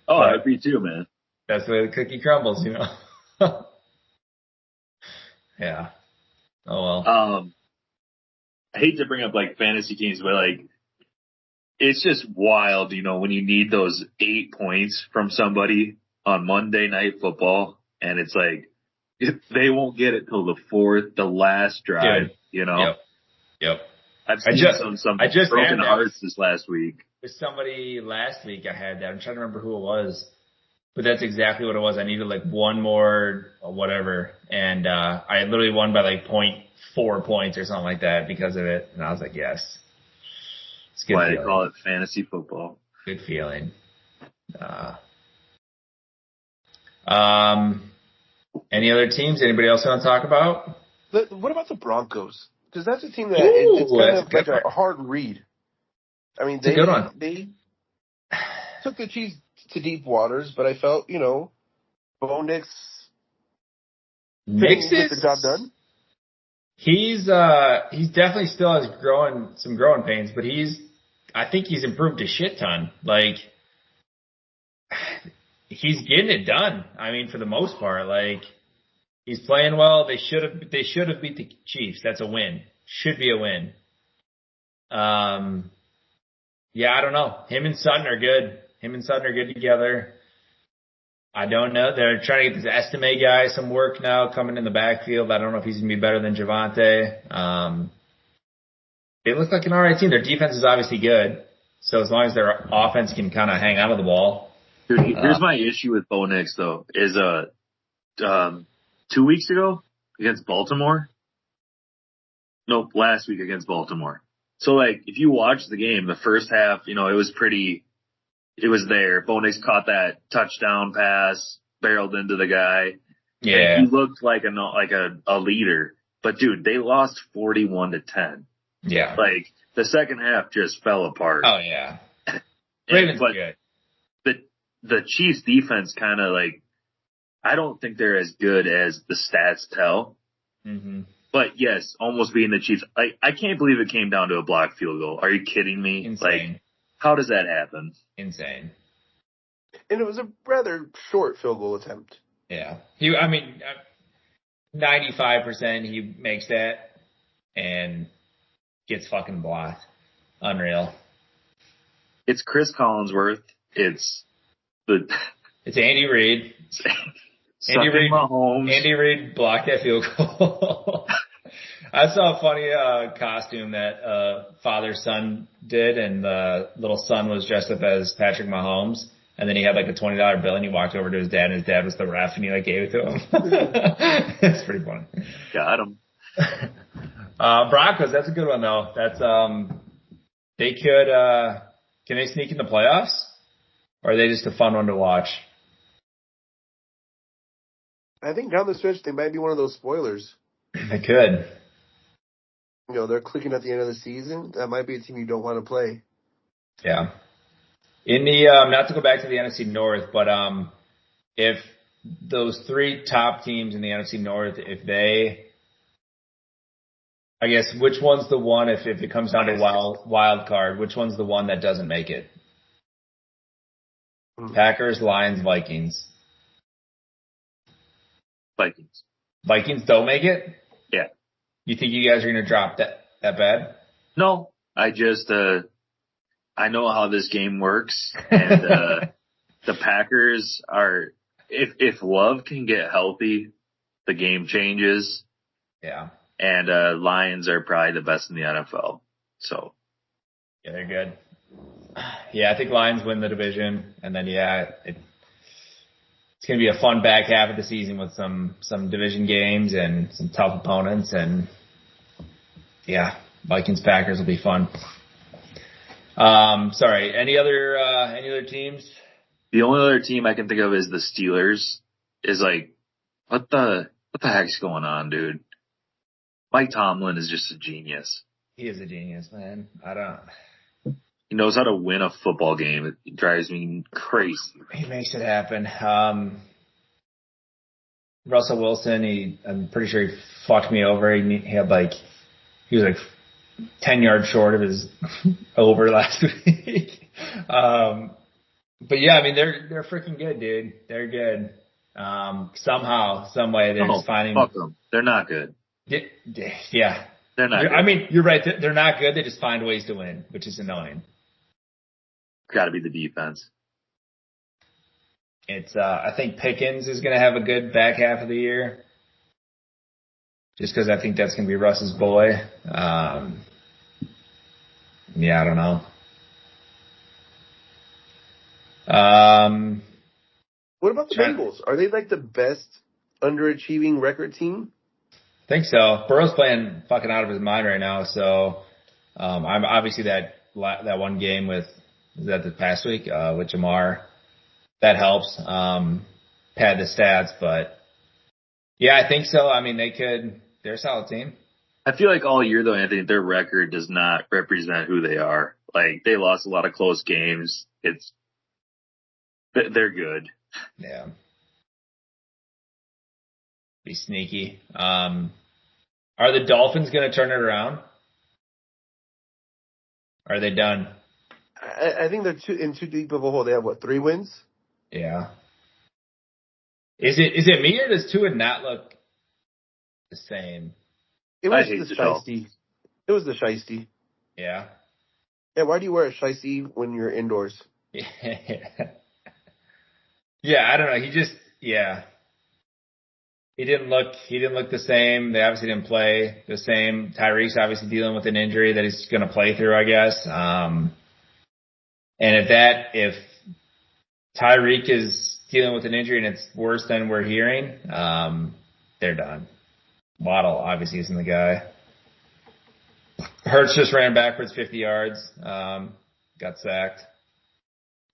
Oh, I'd be too, man. That's the way the cookie crumbles, you know. Yeah. Oh, well. I hate to bring up like fantasy teams, but like it's just wild, you know, when you need those 8 points from somebody on Monday Night Football, and it's like they won't get it till the last drive, you know. Yep. I've seen some broken hearts this last week. With somebody last week, I had that. I'm trying to remember who it was, but that's exactly what it was. I needed like one more or whatever, and I literally won by like 0.4 points or something like that because of it. And I was like, yes. It's good. Why they call it fantasy football. Good feeling. Any other teams? Anybody else want to talk about? What about the Broncos? Because that's a team that it's kind of like a hard read. I mean, they took the Chiefs to deep waters, but I felt, you know, Bo Nix couldn't get the job done. He's definitely still has some growing pains, but I think he's improved a shit ton. Like, he's getting it done. I mean, for the most part, like, he's playing well. They should have beat the Chiefs. That's a win. Should be a win. Yeah, I don't know. Him and Sutton are good. Together. I don't know. They're trying to get this Estime guy some work now coming in the backfield. I don't know if he's going to be better than Javonte. They look like an all right team. Their defense is obviously good. So as long as their offense can kind of hang out of the ball. Dude, here's my issue with Bo Nix, though, is 2 weeks ago against Baltimore. Nope, last week against Baltimore. So, like, if you watch the game, the first half, you know, it was there. Bo Nix caught that touchdown pass, barreled into the guy. Yeah. And he looked like a leader. But, dude, they lost 41-10. Yeah. Like, the second half just fell apart. Oh, yeah. Ravens good. The Chiefs defense kind of like, I don't think they're as good as the stats tell. Mm-hmm. But yes, almost being the Chiefs. I can't believe it came down to a blocked field goal. Are you kidding me? Insane. Like, how does that happen? Insane. And it was a rather short field goal attempt. Yeah. 95% he makes that and gets fucking blocked. Unreal. It's Chris Collinsworth. It's Andy Reid. Andy Reid blocked that field goal. I saw a funny costume that father-son did, and the little son was dressed up as Patrick Mahomes, and then he had like a $20 bill, and he walked over to his dad, and his dad was the ref, and he like gave it to him. It's pretty funny. Got him. Broncos, that's a good one though. That's they could can they sneak in the playoffs? Or are they just a fun one to watch? I think down the stretch they might be one of those spoilers. They could. they're clicking at the end of the season, that might be a team you don't want to play. Yeah. In the not to go back to the NFC North, but if those three top teams in the NFC North, if they, I guess, which one's the one if it comes down to wild card, which one's the one that doesn't make it? Packers, Lions, Vikings. Vikings don't make it? Yeah. You think you guys are going to drop that bad? No, I just I know how this game works, and the Packers are. If Love can get healthy, the game changes. Yeah. And Lions are probably the best in the NFL. So. Yeah, they're good. Yeah, I think Lions win the division, and then it's going to be a fun back half of the season with some division games and some tough opponents, and yeah, Vikings Packers will be fun. Sorry, any other teams? The only other team I can think of is the Steelers. Is like, what the heck's going on, dude? Mike Tomlin is just a genius. He is a genius, man. He knows how to win a football game. It drives me crazy. He makes it happen. Russell Wilson, I'm pretty sure he fucked me over. He was like 10 yards short of his over last week. But yeah, I mean, they're freaking good, dude. They're good. Somehow, some way, they're just finding. Fuck them. They're not good. Yeah. They're not good. I mean, you're right. They're not good. They just find ways to win, which is annoying. Got to be the defense. It's, I think Pickens is going to have a good back half of the year. Just because I think that's going to be Russ's boy. Yeah, I don't know. What about the Bengals? Are they like the best underachieving record team? I think so. Burrow's playing fucking out of his mind right now. So, I'm obviously that one game was that the past week, with Jamar, that helps, pad the stats, but yeah, I think so. I mean, they're a solid team. I feel like all year though, Anthony, their record does not represent who they are. Like, they lost a lot of close games. They're good. Yeah. Be sneaky. Are the Dolphins going to turn it around? Or are they done? I think they're in too deep of a hole. They have 3 wins? Yeah. Is it me, or does Tua not look the same? It was the shiesty. It was the shiesty. Yeah. Yeah, why do you wear a shiesty when you're indoors? Yeah, I don't know. He didn't look the same. They obviously didn't play the same. Tyreek's obviously dealing with an injury that he's going to play through, I guess. And if Tyreek is dealing with an injury and it's worse than we're hearing, they're done. Waddle obviously isn't the guy. Hurts just ran backwards 50 yards, got sacked.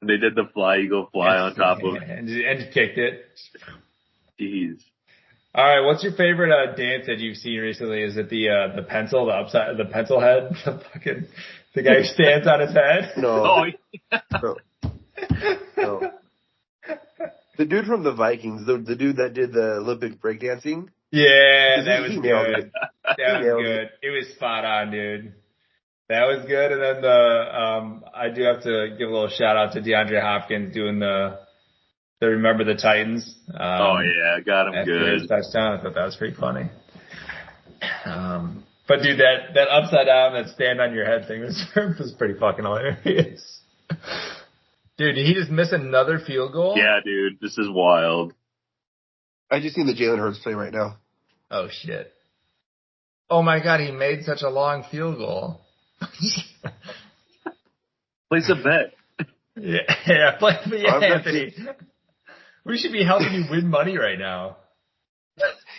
They did the eagle fly on top of him. And kicked it. Jeez. All right, what's your favorite dance that you've seen recently? Is it the pencil, the pencil head, the guy who stands on his head? No. Oh, yeah. No. The dude from the Vikings, the dude that did the Olympic breakdancing. Yeah, that was good. That was good. It was spot on, dude. That was good. And then I do have to give a little shout out to DeAndre Hopkins doing the Remember the Titans. Oh yeah, got him good. Touchdown. I thought that was pretty funny. But dude, that upside down, that stand on your head thing was pretty fucking hilarious. Dude, did he just miss another field goal? Yeah, dude, this is wild. I just seen the Jalen Hurts play right now. Oh shit. Oh my god, he made such a long field goal. Place a bet. Yeah, Anthony. We should be helping you win money right now.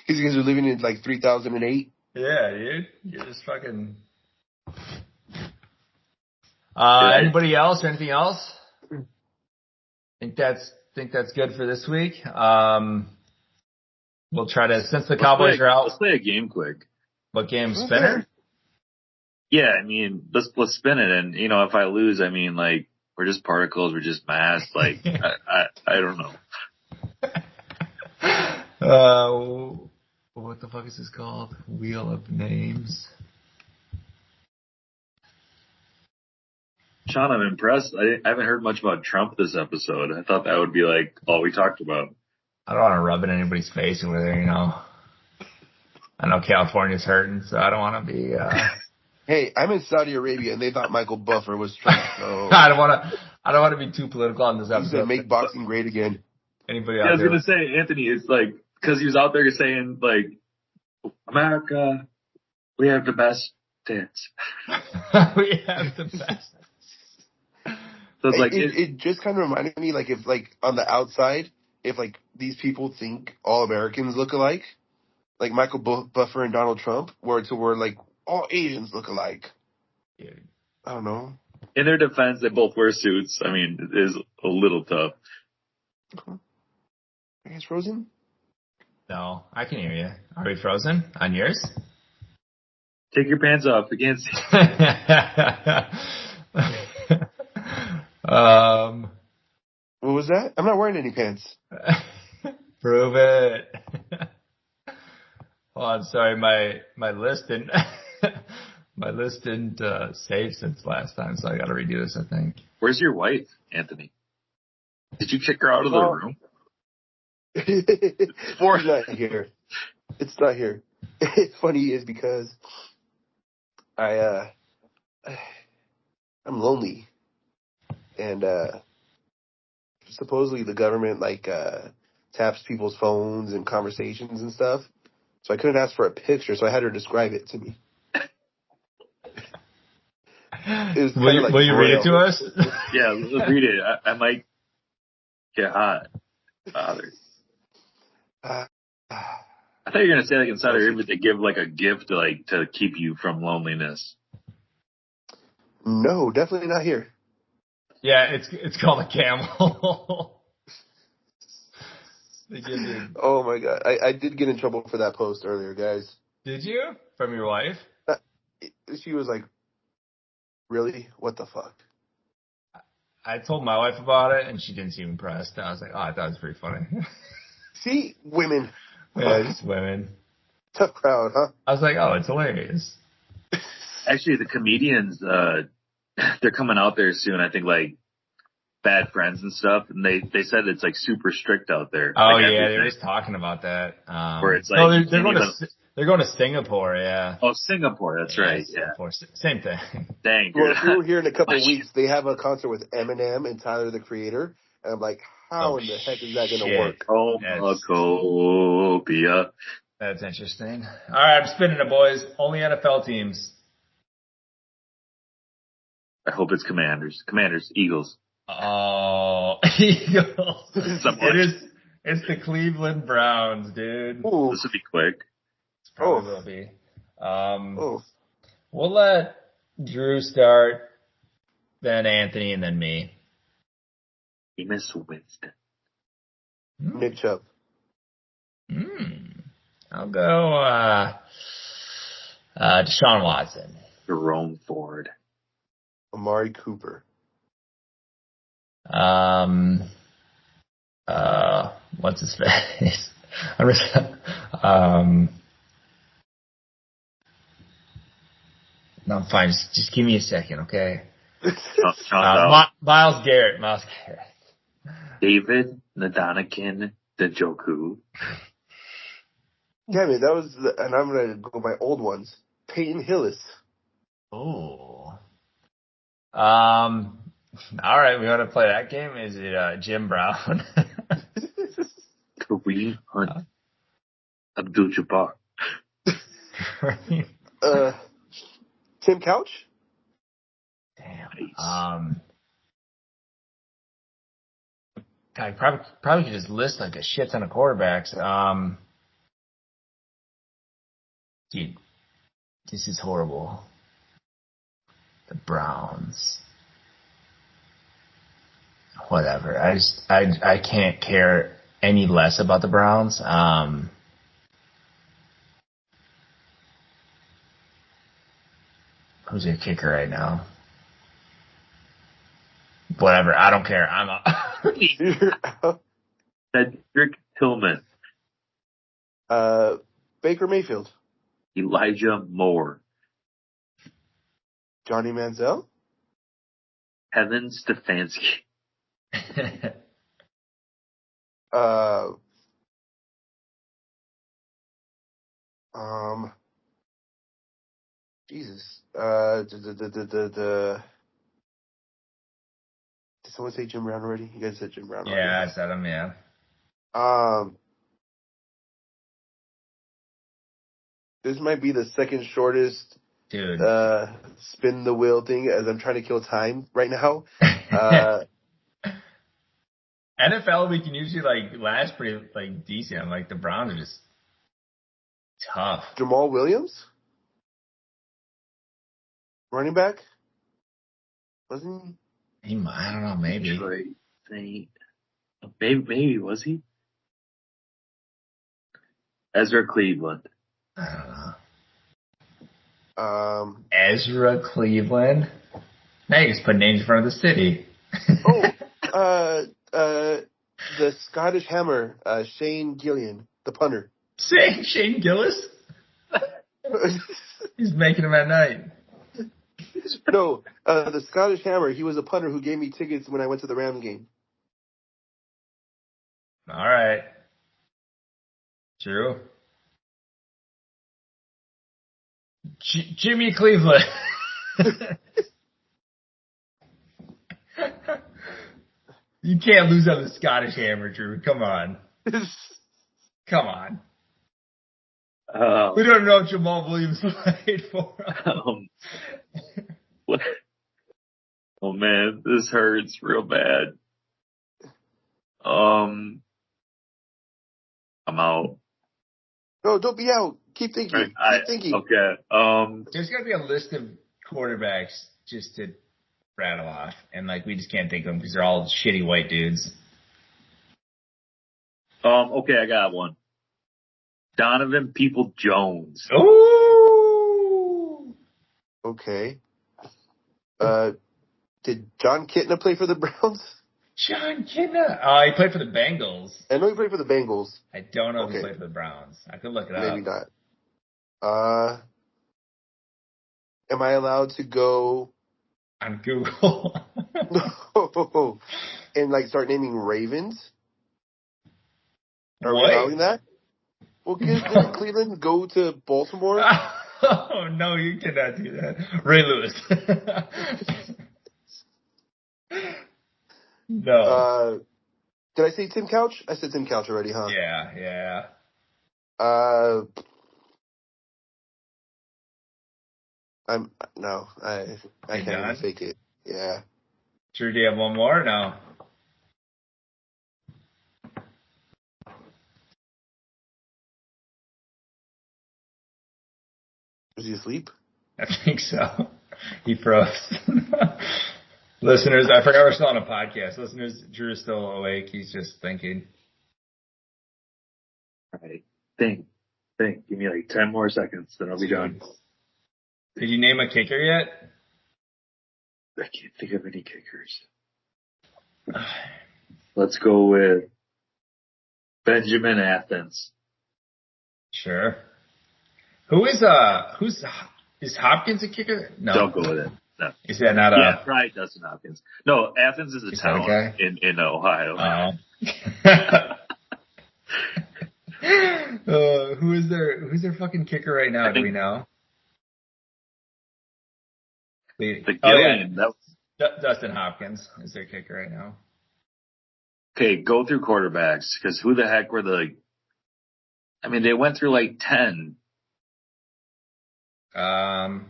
These guys are living in like 3008. Yeah, dude. You're just fucking. Anybody else or anything else? Think that's good for this week. We'll try to, since the Cowboys are out. Let's play a game quick. What game? Spinner? Yeah, I mean, let's spin it, and if I lose, I mean, like, we're just particles, we're just mass. Like, I don't know. What the fuck is this called? Wheel of Names. Sean, I'm impressed. I haven't heard much about Trump this episode. I thought that would be like all we talked about. I don't want to rub it in anybody's face over there, I know California's hurting, so I don't want to be. Hey, I'm in Saudi Arabia, and they thought Michael Buffer was Trump. So I don't want to be too political on this he episode. said, "Make boxing great again." Anybody Yeah, out I was there? gonna say, Anthony, it's like because he was out there saying like, America, we have the best tits. We have the best. So it's like it just kind of reminded me, like, if, like, on the outside, if, like, these people think all Americans look alike, like Michael Buffer and Donald Trump, where like, all Asians look alike. Yeah. I don't know. in their defense, they both wear suits. I mean, it is a little tough. I guess frozen? No, I can hear you. Are we frozen on yours? Take your pants off against. What was that? I'm not wearing any pants. Prove it. Oh, I'm sorry. My list didn't save since last time, so I got to redo this. I think. Where's your wife, Anthony? Did you kick her out of the room? It's not here. It's not here. It's funny is because I'm lonely, and supposedly the government taps people's phones and conversations and stuff. So I couldn't ask for a picture, so I had her describe it to me. Will you read it to us? Yeah, let's read it. I might get hot. Bothered. I thought you were gonna say like inside of Arabia they give like a gift to keep you from loneliness. No, definitely not here. Yeah, it's called a camel. They give you. Oh my god, I did get in trouble for that post earlier, guys. Did you? From your wife? She was like, "Really? What the fuck?" I told my wife about it, and she didn't seem impressed. I was like, oh, I thought it was pretty funny. See, women. Yeah, just women. Tough crowd, huh? I was like, oh, it's hilarious. Actually, the comedians, they're coming out there soon. I think like Bad Friends and stuff, and they said it's like super strict out there. Oh like, yeah, they were just talking about that. Where it's like no, they're going to Singapore. Yeah. Oh, Singapore. That's right. Singapore, yeah. Same thing. Dang. Well, if we were here in a couple of weeks, they have a concert with Eminem and Tyler the Creator, and I'm like, how in the heck is that going to work? Homophophobia. That's interesting. All right, I'm spinning it, boys. Only NFL teams. I hope it's Commanders. Commanders, Eagles. Oh, Eagles. It's the Cleveland Browns, dude. Ooh. This would be quick. Probably will be. We'll let Drew start, then Anthony, and then me. Jameis Winston. Nick Chubb. I'll go Deshaun Watson. Jerome Ford. Amari Cooper. What's his face? No, I'm fine. Just give me a second, okay? Myles Garrett. David Ndonagin Njoku. Damn it, that was, and I'm going to go my old ones. Peyton Hillis. Oh. All right, we want to play that game? Is it Jim Brown? Kareem Hunt. Abdul-Jabbar. Tim Couch? Damn. Nice. God, probably could just list like a shit ton of quarterbacks. Dude, this is horrible. The Browns. Whatever. I can't care any less about the Browns. Who's their kicker right now? Whatever. I don't care. I'm a Cedric Tillman. Baker Mayfield. Elijah Moore. Johnny Manziel. Kevin Stefanski. Jesus. Did someone say Jim Brown already? You guys said Jim Brown already. Yeah, I said him, yeah. This might be the second shortest Dude. spin the wheel thing as I'm trying to kill time right now. NFL, we can usually last pretty decent. Like the Browns are just tough. Jamal Williams, running back, wasn't he? I don't know, maybe. Detroit Saint. Maybe was he? Ezra Cleveland. I don't know. Ezra Cleveland. Now you just put names in front of the city. The Scottish Hammer, Shane Gillian, the punter. Shane Gillis? He's making them at night. No, the Scottish Hammer, he was a punter who gave me tickets when I went to the Rams game. All right. True. Jimmy Cleveland. You can't lose on the Scottish Hammer, Drew. Come on. Come on. We don't know if Jamal Williams played for him. What? Oh man, this hurts real bad. I'm out. No, don't be out. Keep thinking. Keep thinking. Okay. There's got to be a list of quarterbacks just to rattle off, and we just can't think of them because they're all shitty white dudes. Okay, I got one. Donovan People-Jones. Ooh. Okay. Did John Kitna play for the Browns? John Kitna. He played for the Bengals. I know he played for the Bengals. I don't know if he played for the Browns. I could look it up. Maybe not. Am I allowed to go on Google and start naming Ravens? Are we what? allowing that? Well, didn't Cleveland go to Baltimore? Oh, no, you cannot do that. Ray Lewis. No. Did I say Tim Couch? I said Tim Couch already, huh? Yeah. I can't even fake it. Yeah. Sure, do you have one more or no? Is he asleep? I think so. He froze. Listeners, I forgot we're still on a podcast. Listeners, Drew is still awake. He's just thinking. All right. Think. Give me 10 more seconds, then I'll be done. Did you name a kicker yet? I can't think of any kickers. Let's go with Benjamin Athens. Sure. Is Hopkins a kicker? No. Don't go with it. No. Is that not Yeah, try Dustin Hopkins. No, Athens is a town in Ohio. Oh. Who's their fucking kicker right now? Do we know? The Gillian. Dustin Hopkins is their kicker right now. Okay, go through quarterbacks, because who the heck were they went through 10. Yeah,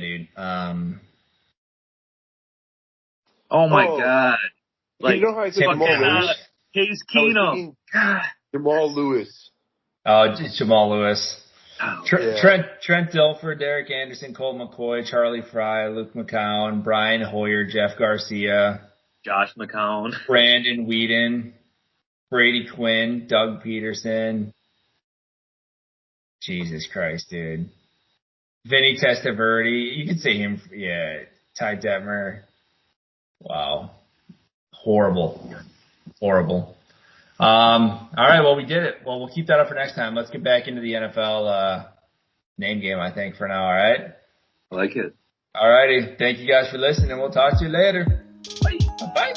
dude. Oh my God. You know how I said Jamal Lewis? Case Keenum. Jamal Lewis. Oh, Jamal Lewis. Oh, Trent Dilfer, Derek Anderson, Colt McCoy, Charlie Fry, Luke McCown, Brian Hoyer, Jeff Garcia, Josh McCown, Brandon Whedon, Brady Quinn, Doug Peterson. Jesus Christ, dude. Vinny Testaverde. You could say him. Yeah. Ty Detmer. Wow. Horrible. All right. Well, we did it. Well, we'll keep that up for next time. Let's get back into the NFL name game, I think, for now. All right. I like it. All righty. Thank you guys for listening, and we'll talk to you later. Bye. Bye.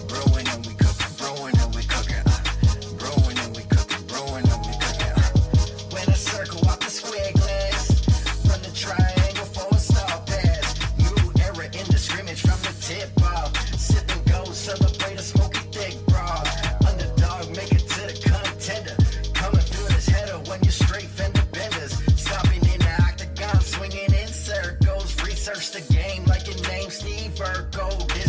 Brewing and we cooking, brewing and we cooking. Brewing and we cooking, brewing and we cooking. When I circle off the square glass, run the triangle for a star pass. New era in the scrimmage from the tip off. Sip and go, celebrate a smoky thick broad. Underdog, make it to the contender. Coming through this header when you're straight fender benders. Stopping in the octagon, swinging in circles. Research the game like your name's Steve Urkel. This